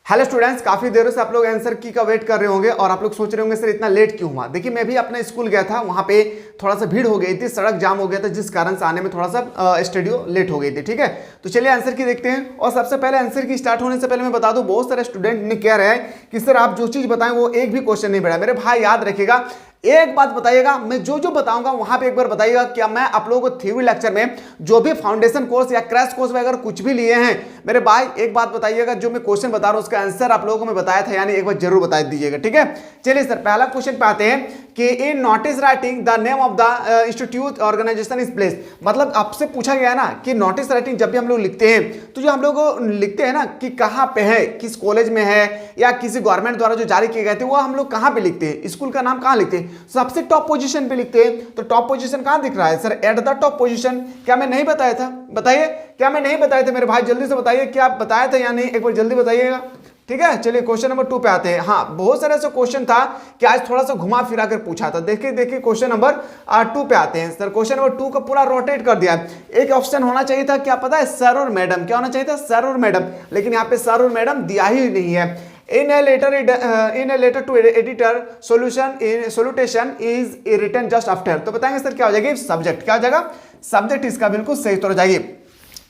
Hello students, काफी देर से आप लोग आंसर की का वेट कर रहे होंगे और आप लोग सोच रहे होंगे सर इतना लेट क्यों हुआ। देखिए मैं भी अपने स्कूल गया था, वहां पे थोड़ा सा भीड़ हो गई थी, सड़क जाम हो गया था, जिस कारण से आने में थोड़ा सा स्टूडियो लेट हो गई थी। ठीक है, तो चलिए आंसर की देखते हैं। और सबसे पहले आंसर की स्टार्ट होने से पहले मैं बता दूं, बहुत सारे स्टूडेंट ने कह रहे हैं कि सर आप जो चीज बताएं वो एक भी क्वेश्चन नहीं बढ़ा। मेरे भाई याद रखिएगा, एक बात बताइएगा, मैं जो जो बताऊंगा वहां पे एक बार बताइएगा क्या मैं आप लोगों को थ्योरी लेक्चर में जो भी फाउंडेशन कोर्स या क्रैश कोर्स वगैरह कुछ भी लिए हैं, मेरे भाई एक बात बताइएगा, जो मैं क्वेश्चन बता रहा हूं उसका आंसर आप लोगों को मैं बताया था यानी एक बार जरूर बता दीजिएगा। ठीक है, चलिए सर पहला क्वेश्चन पे आते हैं कि in notice writing the name of the institute organization is place. मतलब आपसे पूछा गया ना कि नोटिस राइटिंग जब भी हम लोग लिखते हैं तो जो हम लोग लिखते हैं ना कि कहां पे है, किस कॉलेज में है या किसी गवर्नमेंट द्वारा जो जारी किए गए थे वो हम लोग कहां पे लिखते हैं, स्कूल का नाम कहां लिखते हैं, सबसे टॉप पोजीशन पे लिखते हैं। तो टॉप पोजीशन कहां दिख रहा है sir, at the top position. क्या मैं नहीं बताया था? बताइए, क्या मैं नहीं बताया था मेरे भाई? जल्दी से बताइए क्या आप बताया था या नहीं, एक बार जल्दी बताइएगा। ठीक है, चलिए क्वेश्चन नंबर 2 पे आते हैं। हाँ, बहुत सारे ऐसे क्वेश्चन था कि आज थोड़ा सा घुमा फिरा कर पूछा था। देखिए देखिए क्वेश्चन नंबर 2 पे आते हैं। सर क्वेश्चन नंबर 2 का पूरा रोटेट कर दिया है। एक ऑप्शन होना चाहिए था, क्या पता है, सर और मैडम। क्या होना चाहिए था? सर और मैडम, लेकिन यहाँ पे सर और मैडम दिया ही नहीं है। In a letter to editor, salutation is written just after। तो बताएंगे सर क्या हो जाएगी? सब्जेक्ट। क्या हो जाएगा? सब्जेक्ट इसका बिल्कुल सही उत्तर हो जाएगी।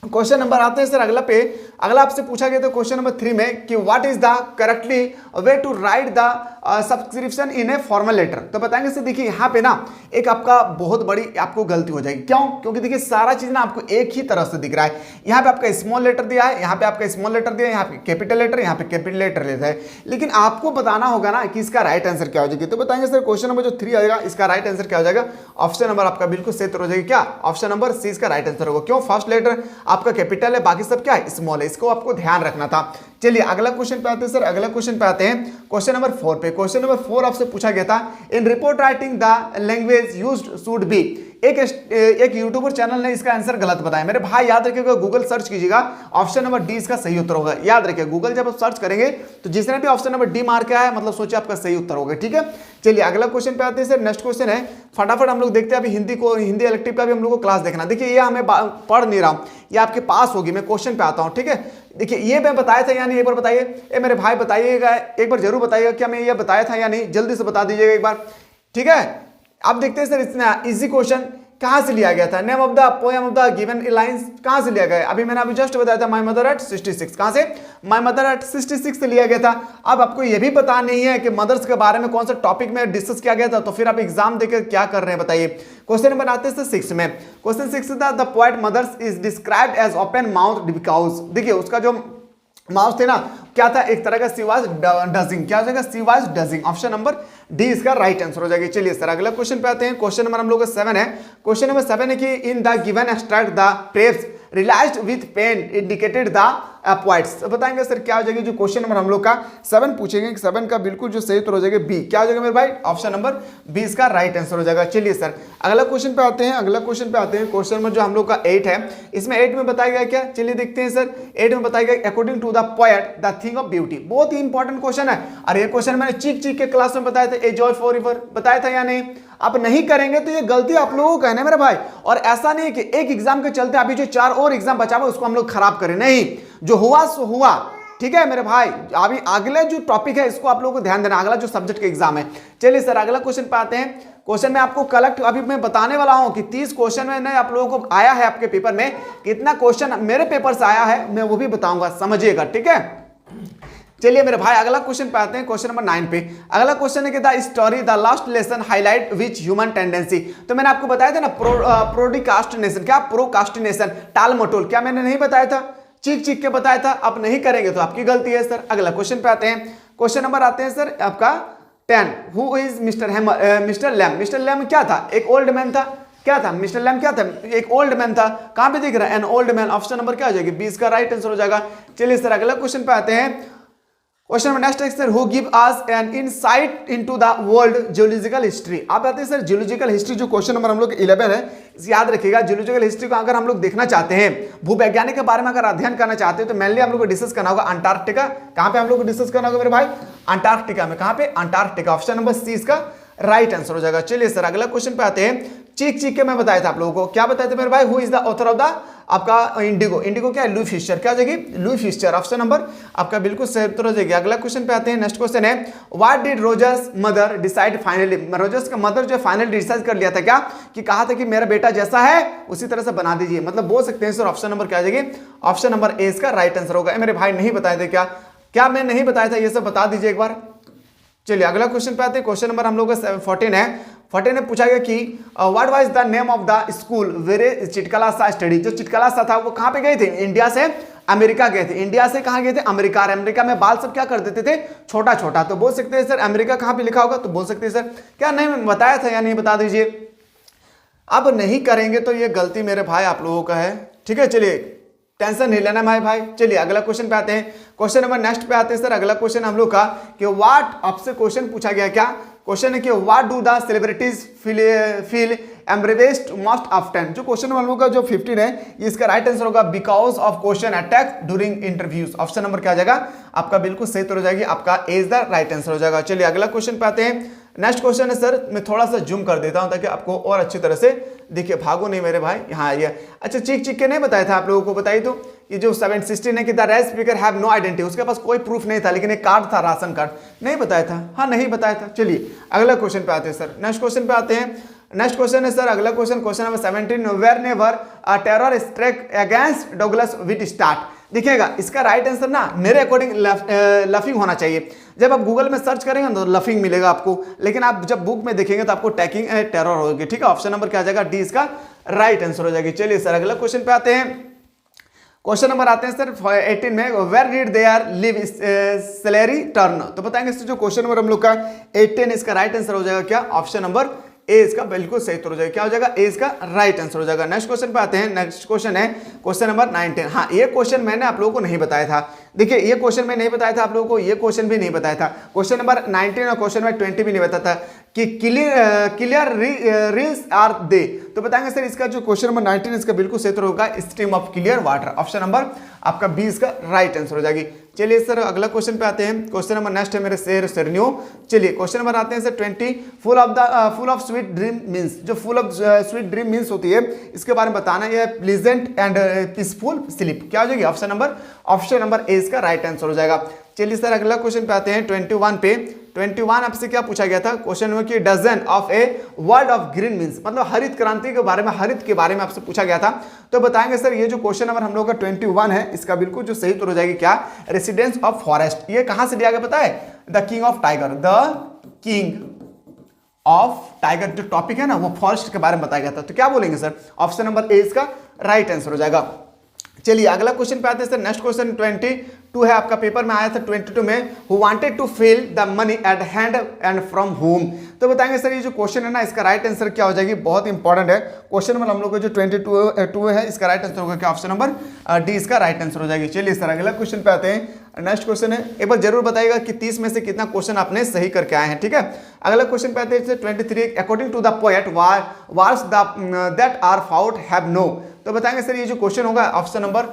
क्वेश्चन नंबर आते हैं सर अगला पे। अगला आपसे पूछा गया था क्वेश्चन नंबर 3 में कि what is the correctly way to write the subscription in a formal letter. तो बताएंगे सर देखिए यहाँ पे ना एक आपका बहुत बड़ी आपको गलती हो जाएगी। क्यों? क्योंकि देखिए सारा चीज ना आपको एक ही तरह से दिख रहा है। यहाँ पे आपका स्मॉल लेटर दिया है, यहाँ पे आपका स्मॉल लेटर दिया है, यहाँ पे कैपिटल लेटर, यहाँ पे कैपिटल लेटर लेता है, लेकिन आपको बताना होगा ना कि इसका राइट आंसर क्या हो जाएगी। तो बताएंगे सर क्वेश्चन नंबर जो 3 आएगा इसका राइट आंसर क्या हो जाएगा? ऑप्शन नंबर आपका बिल्कुल सही उत्तर हो जाएगी। क्या? ऑप्शन नंबर सी इसका राइट आंसर होगा। क्यों? फर्स्ट लेटर आपका कैपिटल है, बाकी सब क्या है? स्मॉल है। इसको आपको ध्यान रखना था। चलिए अगला क्वेश्चन पे आते हैं सर। अगला क्वेश्चन पे आते हैं क्वेश्चन नंबर 4 पे। क्वेश्चन नंबर 4 आपसे पूछा गया था in report writing the language used should be. एक यूट्यूबर चैनल ने इसका आंसर गलत बताया। मेरे भाई याद रखिएगा, गूगल सर्च कीजिएगा, ऑप्शन नंबर डी इसका सही उत्तर होगा। याद रखिए गूगल जब आप सर्च करेंगे तो जिसने भी ऑप्शन नंबर डी मार्क किया है मतलब सोचिए आपका सही उत्तर होगा। ठीक है, चलिए अगला क्वेश्चन पे आते हैं सर। नेक्स्ट क्वेश्चन है, फटाफट हम लोग देखते हैं। अभी हिंदी इलेक्टिव का भी हम लोग को क्लास देखना। देखिए ये हमें पढ़ नहीं रहा हूं, ये आपके पास होगी। मैं क्वेश्चन पे आता हूं। ठीक है, देखिए ये मैं बताया था या नहीं, एक बार बताइए। मेरे भाई बताइएगा, एक बार जरूर बताइएगा क्या मैं ये बताया था या नहीं, जल्दी से बता दीजिएगा एक बार। ठीक है, अब देखते हैं सर इतना इजी क्वेश्चन कहां से लिया गया था। Name of the poem of the given lines कहां से लिया गया? अभी मैंने अभी जस्ट बताया था, माय मदर एट 66। कहां से? माय मदर एट 66 से लिया गया था। अब आपको यह भी पता नहीं है कि मदर्स के बारे में कौन सा टॉपिक में डिस्कस किया गया था, तो फिर आप एग्जाम देकर क्या कर रहे हैं बताइए। क्वेश्चन नंबर आते हैं 6 में। Question 6 the poet mothers is described as open mouth because. देखिए उसका जो माउथ थे ना क्या था, एक तरह का सी वाज डजिंग। क्या हो जाएगा? She was dodging. Option number D इसका राइट आंसर हो जाएगा। चलिए सर अगला क्वेश्चन पे आते हैं। क्वेश्चन नंबर हम लोग का 7 है। क्वेश्चन नंबर 7 है कि in the given extract the preps realised with pen indicated the appoints. तो बताएंगे सर क्या हो जाएगी? जो क्वेश्चन नंबर हम लोग का 7 पूछेंगे, 7 का बिल्कुल जो सही उत्तर हो जाएगा बी। क्या हो जाएगा मेरे भाई? ऑप्शन नंबर बी इसका राइट आंसर हो जाएगा। चलिए सर अगला क्वेश्चन पे आते हैं। अगला क्वेश्चन पे आते हैं। क्वेश्चन नंबर जो हम लोग का 8 है, इसमें 8 में बताया गया क्या? चलिए देखते हैं सर। 8 में बताया गया according to the poet the thing of beauty. बहुत ही इंपॉर्टेंट क्वेश्चन है। और ये क्वेश्चन मैंने चीख के क्लास में बताया था, ए जॉय फॉर रिवर, बताया था या नहीं? आप नहीं करेंगे तो ये गलती आप लोगों का है ना मेरे भाई। और ऐसा नहीं कि एक एग्जाम के चलते अभी जो 4 और एग्जाम बचा हुआ उसको हम लोग खराब करें, नहीं, जो हुआ सो हुआ। ठीक है मेरे भाई, अभी अगले जो टॉपिक है इसको आप लोगों को ध्यान देना, अगला जो सब्जेक्ट का एग्जाम है। चलिए सर अगला क्वेश्चन पे आते हैं। क्वेश्चन में आपको कलेक्ट अभी मैं बताने वाला हूं कि 30 क्वेश्चन में आप लोगों को आया है आपके पेपर में, कितना क्वेश्चन मेरे पेपर से आया है मैं वो भी बताऊंगा, समझिएगा। ठीक है, चलिए मेरे भाई अगला क्वेश्चन पे आते हैं। क्वेश्चन नंबर 9 पे अगला क्वेश्चन है कि the story the last lesson highlight which human tendency. तो मैंने आपको बताया था ना प्रोडिकास्टिनेशन। क्या? प्रोकास्टिनेशन, टाल मटोल। क्या मैंने नहीं बताया था? चीख के बताया था। आप नहीं करेंगे तो आपकी गलती है सर। अगला क्वेश्चन पे आते हैं। क्वेश्चन नंबर आते हैं सर आपका 10। Who is mister Lamb? Mister Lamb क्या था? एक ओल्ड मैन था। क्या था? मिस्टर लैम क्या था? एक ओल्ड मैन था। कहां पे दिख रहा है? An old man. Option number क्या हो जाएगी? 20 का राइट आंसर हो जाएगा। चलिए सर अगला क्वेश्चन पे आते हैं। क्वेश्चन नंबर नेक्स्ट है sir, who give us an insight into the world geological history. आप आते हैं सर जियोलॉजिकल हिस्ट्री, जो क्वेश्चन नंबर हम लोग 11 है, याद रखिएगा। जियोलॉजिकल हिस्ट्री को अगर हम लोग देखना चाहते हैं, भूवैज्ञानिक के बारे में अगर अध्ययन करना चाहते हैं, तो मेनली हम लोग को डिस्कस करना होगा अंटार्कटिका। कहां पे हम लोग को डिस्कस करना होगा मेरे भाई? अंटार्कटिका में। कहां पे? अंटार्कटिका। ऑप्शन नंबर सी इसका राइट आंसर हो जाएगा। चलिए सर अगला क्वेश्चन पे आते हैं। चीख के मैं बताया था आप लोगों को, क्या बताया था मेरे भाई? Who is the author of the आपका इंडिगो, इंडिगो क्या है, लुई फिशर, क्या हो जाएगी, लुई फिशर, ऑप्शन नंबर आपका बिल्कुल सही उत्तर हो जाएगी। अगला क्वेश्चन पे आते हैं, नेक्स्ट क्वेश्चन है, what did Rogers mother decide finally, Rogers का मदर जो फाइनली डिसाइड कर लिया था क्या, कि कहा था कि मेरा बेटा जैसा है उसी तरह से बना दीजिए, मतलब बोल सकते हैं सर ऑप्शन नंबर क्या आ जाएगी, ऑप्शन नंबर ए इसका राइट आंसर होगा। मेरे भाई नहीं बताए थे क्या, क्या मैं नहीं बताया था, ये सब बता दीजिए एक बार। चलिए अगला क्वेश्चन पे आते हैं, क्वेश्चन नंबर हम लोग का 14 है। 14 में पूछा गया कि what was the name of the school were Chitkala सा स्टडी, जो चिटकला सा था वो कहाँ पे गए थे, इंडिया से अमेरिका गए थे, इंडिया से कहाँ गए थे, अमेरिका, अमेरिका में बाल सब क्या कर देते थे, छोटा छोटा, तो बोल सकते हैं सर अमेरिका कहाँ पे लिखा होगा, तो बोल सकते हैं सर क्या नहीं बताया था या नहीं बता दीजिए। अब नहीं करेंगे तो ये गलती मेरे भाई आप लोगों का है, ठीक है, चलिए टेंशन नहीं लेना भाई। चलिए अगला क्वेश्चन पे आते हैं, क्वेश्चन नंबर नेक्स्ट पे आते हैं सर। अगला क्वेश्चन हम लोग का कि व्हाट, आपसे क्वेश्चन पूछा गया, क्या क्वेश्चन है कि what do the celebrities feel embraced most often, जो क्वेश्चन हम लोग का जो 15 है इसका राइट आंसर होगा because of question attack during interviews, option number क्या आ जाएगा आपका बिल्कुल सही तो हो जाएगी, आपका ए इज द राइट आंसर हो जाएगा। चलिए अगला क्वेश्चन पे आते हैं, नेक्स्ट क्वेश्चन है सर, मैं थोड़ा सा जूम कर देता हूं ताकि आपको और अच्छी तरह से देखिए, भागो नहीं मेरे भाई, यहाँ आइए। अच्छा चीख के नहीं बताया था आप लोगों को, बताइए तो ये जो 716 है कि the rest speaker have no identity, उसके पास कोई प्रूफ नहीं था लेकिन एक कार्ड था, राशन कार्ड, नहीं बताया था, हाँ नहीं बताया था। चलिए अगला क्वेश्चन पे आते हैं सर, नेक्स्ट क्वेश्चन पे आते हैं, नेक्स्ट क्वेश्चन है सर अगला question, question number 17, where never a terror strike against Douglas wit start, देखिएगा इसका राइट आंसर ना मेरे अकॉर्डिंग लफिंग होना चाहिए। जब आप गूगल में सर्च करेंगे तो लफिंग मिलेगा आपको, लेकिन आप जब बुक में देखेंगे तो आपको टैकिंग टेरर होगी, ठीक है, ऑप्शन नंबर क्या आ जाएगा, डी इसका राइट आंसर हो जाएगी। चलिए सर अगला क्वेश्चन पे आते हैं, क्वेश्चन नंबर आते हैं सर 18 में, where did there live salary turn, तो बताएंगे जो क्वेश्चन नंबर हम लोग का 18 इसका राइट आंसर हो जाएगा क्या, ऑप्शन नंबर ए इसका बिल्कुल सही तो हो जाएगा, क्या हो जाएगा, ए इसका राइट आंसर हो जाएगा। नेक्स्ट क्वेश्चन पे आते हैं, नेक्स्ट क्वेश्चन है क्वेश्चन नंबर 19, हाँ ये क्वेश्चन मैंने आप लोगों को नहीं बताया था, देखिए ये क्वेश्चन मैं नहीं बताया था आप लोगों को, ये क्वेश्चन भी नहीं बताया था, क्वेश्चन नंबर 19 और क्वेश्चन नंबर 20 भी नहीं बताया था कि क्लियर रील्स आर दे, तो बताएंगे सर इसका जो क्वेश्चन नंबर 19 इसका बिल्कुल सही तो होगा, stream of clear water, option number आपका बी इसका राइट आंसर हो जाएगी। चलिए सर अगला क्वेश्चन पे आते हैं, क्वेश्चन नंबर नेक्स्ट है मेरे शेर सरनियों। चलिए क्वेश्चन नंबर आते हैं sir 20, full of sweet dream means, जो full of sweet dream means होती है इसके बारे में बताना है, प्लीजेंट एंड पीसफुल स्लीप, क्या हो जाएगी, ऑप्शन नंबर ए इसका राइट आंसर हो जाएगा। चलिए सर अगला क्वेश्चन पे आते हैं 21 पे, 21 आपसे क्या पूछा गया था क्वेश्चन में कि dozen of a word of green means, मतलब हरित क्रांति के बारे में, हरित के बारे में आपसे पूछा गया था, तो बताएंगे सर ये जो क्वेश्चन नंबर हम लोग का 21 है इसका बिल्कुल जो सही उत्तर हो जाएगी क्या, रेसिडेंस ऑफ फॉरेस्ट, ये कहां से लिया गया पता है, the king of tiger, the king of tiger जो टॉपिक है ना वो फॉरेस्ट के बारे में बताया गया था, तो क्या बोलेंगे सर, ऑप्शन नंबर ए इसका राइट आंसर हो जाएगा। चलिए अगला क्वेश्चन पे आते हैं सर, नेक्स्ट क्वेश्चन 22 है आपका, पेपर में आया था 22 में, who wanted to fill the money at hand and from home, तो बताएंगे सर ये जो क्वेश्चन है ना इसका राइट आंसर क्या हो जाएगी, बहुत इंपॉर्टेंट है क्वेश्चन नंबर हम लोग का जो 22 है इसका राइट आंसर होगा क्या, ऑप्शन नंबर डी इसका राइट आंसर हो जाएगी। चलिए सर अगला क्वेश्चन पे आते हैं, नेक्स्ट क्वेश्चन है, एक बार जरूर बताइएगा कि 30 में से कितना क्वेश्चन आपने सही करके आए हैं, ठीक है। अगला क्वेश्चन पे आते हैं 23, according to the poet wars that are found have no, तो बताएंगे सर ये जो क्वेश्चन होगा ऑप्शन नंबर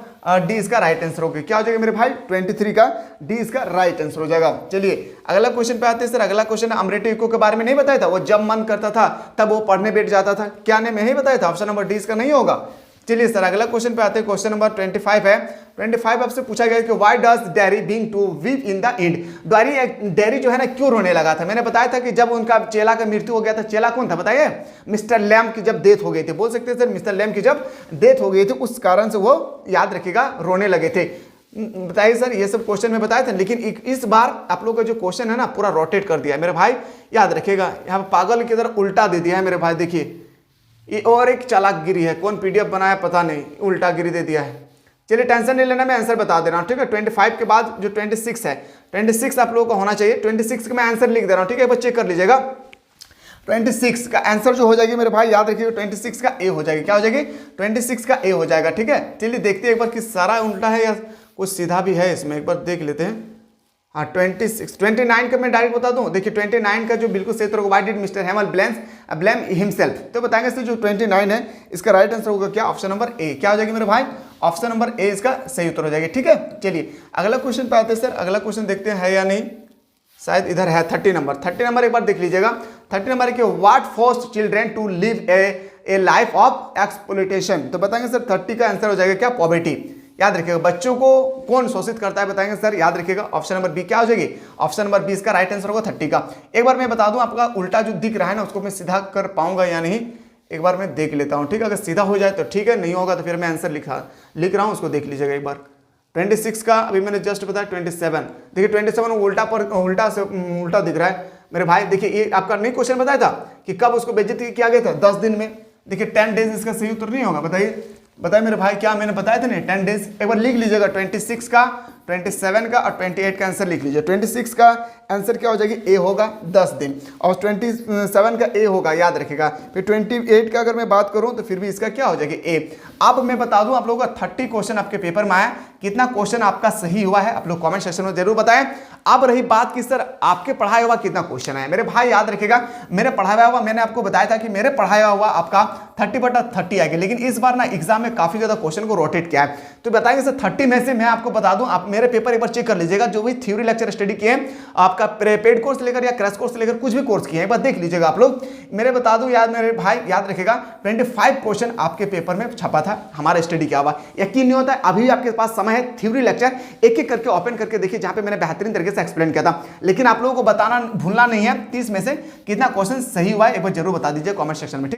डी इसका राइट आंसर होगा, क्या हो जाएगा मेरे भाई 23 का डी इसका राइट आंसर हो जाएगा। चलिए अगला क्वेश्चन पे आते हैं सर, अगला क्वेश्चन अमृत इको के बारे में नहीं बताया था, वो जब मन करता था तब वो पढ़ने बैठ जाता था, क्या नहीं बताया था, ऑप्शन नंबर डी इसका नहीं होगा। चलिए सर अगला क्वेश्चन पे आते हैं, क्वेश्चन नंबर 25 है, 25 आपसे पूछा गया कि why does Derry being to weep in the end, Derry जो है ना क्यों रोने लगा था, मैंने बताया था कि जब उनका चेला का मृत्यु हो गया था, चेला कौन था बताइए, मिस्टर लैम की जब डेथ हो गई थी, बोल सकते हैं सर मिस्टर लैम की जब डेथ हो गई थी उस कारण से वो याद रखिएगा रोने लगे थे, बताइए सर ये सब क्वेश्चन में बताए थे, लेकिन इस बार आप लोग का जो क्वेश्चन है ना पूरा रोटेट कर दिया है मेरे भाई, याद रखिएगा, यहाँ पागल की तरह उल्टा दे दिया है मेरे भाई, देखिए ये और एक चालाकगिरी है, कौन पीडीएफ बनाया पता नहीं, उल्टा गिरी दे दिया है। चलिए टेंशन नहीं लेना, मैं आंसर बता दे रहा हूँ, ठीक है। 25 के बाद जो 26 है, 26 आप लोगों को होना चाहिए, 26 का मैं आंसर लिख दे रहा हूँ, ठीक है, बच्चे कर लीजिएगा। 26 का आंसर जो हो जाएगी मेरे भाई याद रखिएगा 26 का ए हो जाएगी, क्या हो जाएगी 26 का ए हो जाएगा, ठीक है। चलिए देखते हैं एक बार कि सारा उल्टा है या कुछ सीधा भी है इसमें, एक बार देख लेते हैं। हाँ 29 का मैं डायरेक्ट बता दूं, देखिए 29 का जो बिल्कुल सही तरह, why did mister Hamel blame himself, तो बताएंगे सर जो 29 है इसका राइट आंसर होगा क्या, ऑप्शन नंबर ए, क्या हो जाएगी मेरे भाई, ऑप्शन नंबर ए इसका सही उत्तर हो जाएगी, ठीक है। चलिए अगला क्वेश्चन पे आते हैं सर, अगला क्वेश्चन देखते हैं है या नहीं, शायद इधर है 30 नंबर एक बार देख लीजिएगा। 30 नंबर के what forced children to live a a life of exploitation. तो बताएंगे सर 30 का आंसर हो जाएगा क्या, पॉवर्टी। याद रखिएगा बच्चों को कौन शोषित करता है, बताएंगे सर, याद रखिएगा ऑप्शन नंबर बी क्या हो जाएगी, ऑप्शन नंबर बी इसका राइट आंसर होगा 30 का। एक बार मैं बता दूं आपका उल्टा जो दिख रहा है ना उसको मैं सीधा कर पाऊंगा या नहीं, एक बार मैं देख लेता हूं, ठीक है। अगर सीधा हो जाए तो ठीक है, नहीं होगा तो फिर मैं आंसर लिख रहा हूं, उसको देख लीजिएगा एक बार। 26 का अभी मैंने जस्ट बताया 27, देखिए 27 उल्टा दिख रहा है मेरे भाई। देखिए ये आपका नहीं क्वेश्चन बताया था कि कब उसको बेइज्जती किया गया था, 10 दिन में। देखिए 10 डेज इसका सही उत्तर नहीं होगा, बताइए मेरे भाई, क्या मैंने बताया था नहीं 10 डेज। एक बार लिख लीजिएगा 26 का, 27 का और 28 का आंसर लिख लीजिए। 26 का आंसर क्या हो जाएगी, ए होगा 10 दिन, और 27 का ए होगा, याद रखिएगा। फिर 28 का अगर मैं बात करूं तो फिर भी इसका क्या हो जाएगी, ए। अब मैं बता दूं आप लोगों का 30 क्वेश्चन आपके पेपर में आया, कितना क्वेश्चन आपका सही हुआ है आप लोग कमेंट सेक्शन में जरूर बताएं। अब रही बात कि सर आपके पढ़ाया हुआ कितना क्वेश्चन आया, मेरे भाई याद रखिएगा मेरे पढ़ाया हुआ, मैंने आपको बताया था कि मेरे पढ़ाया हुआ आपका 30/30 आएगा, लेकिन इस बार ना एग्जाम में काफी ज्यादा क्वेश्चन को रोटेट किया है। तो बताएंगे सर 30 में से मैं आपको बता दूं, आप मेरे पेपर एक बार चेक कर लीजिएगा, जो भी थ्योरी लेक्चर स्टडी किए आपका पेड कोर्स लेकर या क्रैश कोर्स लेकर कुछ भी कोर्स किए हैं, एक बार देख लीजिएगा आप लोग। मेरे बता दूं याद मेरे भाई याद रखिएगा 25 क्वेश्चन आपके पेपर में छपा था हमारा स्टडी किया हुआ। यकीन नहीं होता है, अभी आपके पास समय है थ्योरी लेक्चर एक एक करके ओपन करके देखिए, जहां पे मैंने बेहतरीन तरीके से एक्सप्लेन किया था। लेकिन आप लोगों को बताना भूलना नहीं है 30 में से कितना क्वेश्चन सही हुआ है, एक बार जरूर बता दीजिए कमेंट सेक्शन में।